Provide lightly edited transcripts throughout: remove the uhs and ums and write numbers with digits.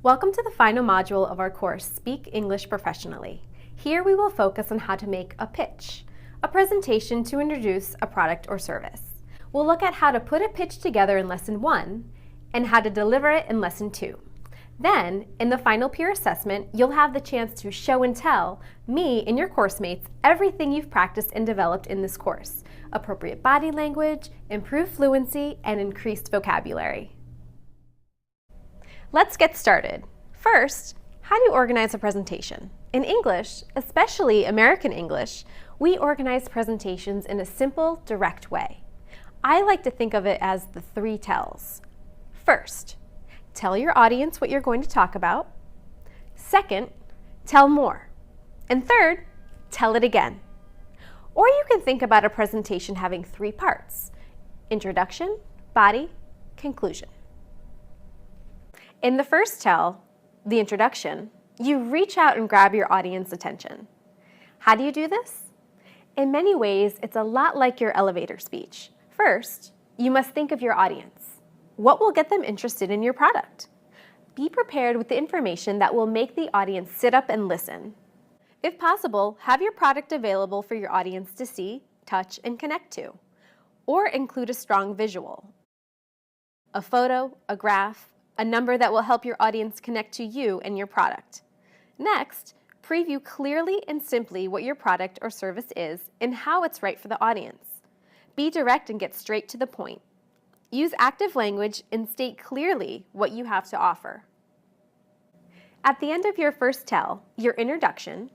Welcome to the final module of our course, Speak English Professionally. Here we will focus on how to make a pitch, a presentation to introduce a product or service. We'll look at how to put a pitch together in Lesson 1 and how to deliver it in Lesson 2. Then, in the final peer assessment, you'll have the chance to show and tell me and your course mates everything you've practiced and developed in this course, appropriate body language, improved fluency, and increased vocabulary. Let's get started. First, how do you organize a presentation? In English, especially American English, we organize presentations in a simple, direct way. I like to think of it as the 3 tells. First, tell your audience what you're going to talk about. Second, tell more. And third, tell it again. Or you can think about a presentation having 3 parts: introduction, body, conclusion. In the first tell, the introduction, you reach out and grab your audience attention. How do you do this? In many ways, it's a lot like your elevator speech. First, you must think of your audience. What will get them interested in your product? Be prepared with the information that will make the audience sit up and listen. If possible, have your product available for your audience to see, touch, and connect to. Or include a strong visual. A photo, a graph, a number that will help your audience connect to you and your product. Next, preview clearly and simply what your product or service is and how it's right for the audience. Be direct and get straight to the point. Use active language and state clearly what you have to offer. At the end of your first tell, your introduction,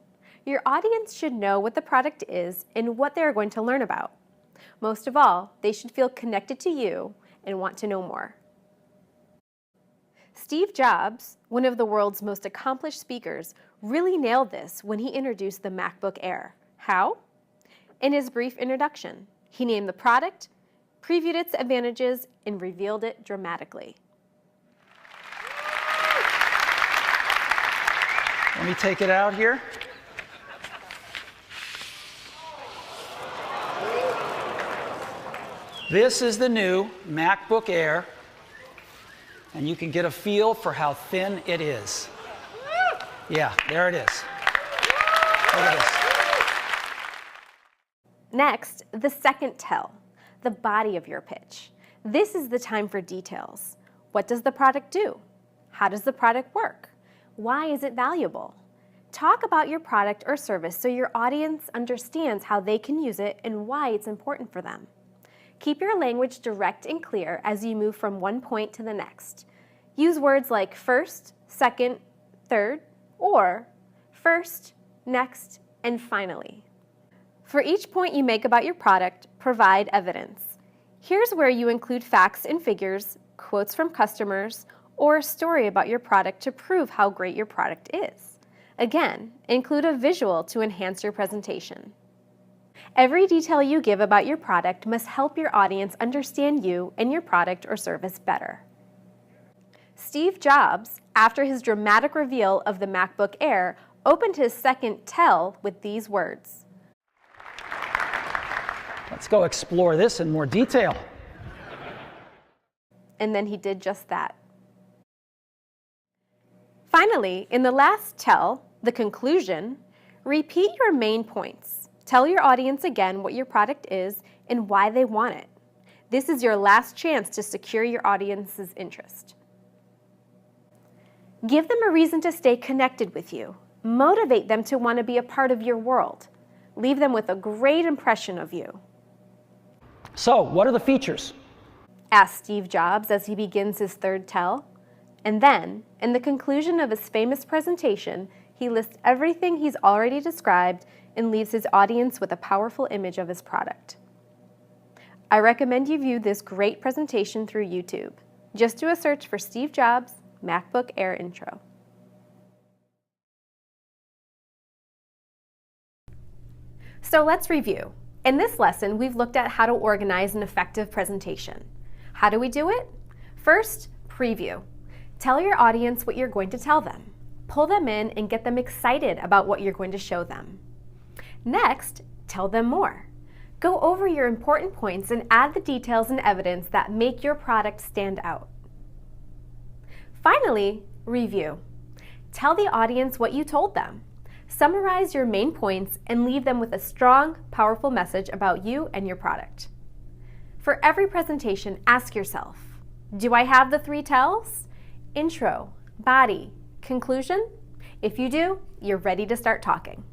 your audience should know what the product is and what they're going to learn about. Most of all, they should feel connected to you and want to know more. Steve Jobs, one of the world's most accomplished speakers, really nailed this when he introduced the MacBook Air. How? In his brief introduction, he named the product, previewed its advantages, and revealed it dramatically. Let me take it out here. This is the new MacBook Air, and you can get a feel for how thin it is. Yeah, there it is. Look at this. Next, the second tell, the body of your pitch. This is the time for details. What does the product do? How does the product work? Why is it valuable? Talk about your product or service so your audience understands how they can use it and why it's important for them. Keep your language direct and clear as you move from one point to the next. Use words like first, second, third, or first, next, and finally. For each point you make about your product, provide evidence. Here's where you include facts and figures, quotes from customers, or a story about your product to prove how great your product is. Again, include a visual to enhance your presentation. Every detail you give about your product must help your audience understand you and your product or service better. Steve Jobs, after his dramatic reveal of the MacBook Air, opened his second tell with these words. Let's go explore this in more detail. And then he did just that. Finally, in the last tell, the conclusion, repeat your main points. Tell your audience again what your product is and why they want it. This is your last chance to secure your audience's interest. Give them a reason to stay connected with you. Motivate them to want to be a part of your world. Leave them with a great impression of you. So, what are the features? Asked Steve Jobs as he begins his third tell. And then, in the conclusion of his famous presentation, he lists everything he's already described and leaves his audience with a powerful image of his product. I recommend you view this great presentation through YouTube. Just do a search for Steve Jobs MacBook Air Intro. So let's review. In this lesson, we've looked at how to organize an effective presentation. How do we do it? First, preview. Tell your audience what you're going to tell them. Pull them in and get them excited about what you're going to show them. Next, tell them more. Go over your important points and add the details and evidence that make your product stand out. Finally, Review. Tell the audience what you told them. Summarize your main points and leave them with a strong, powerful message about you and your product. For every presentation, ask yourself, do I have the 3 tells? Intro, body, conclusion? If you do, you're ready to start talking.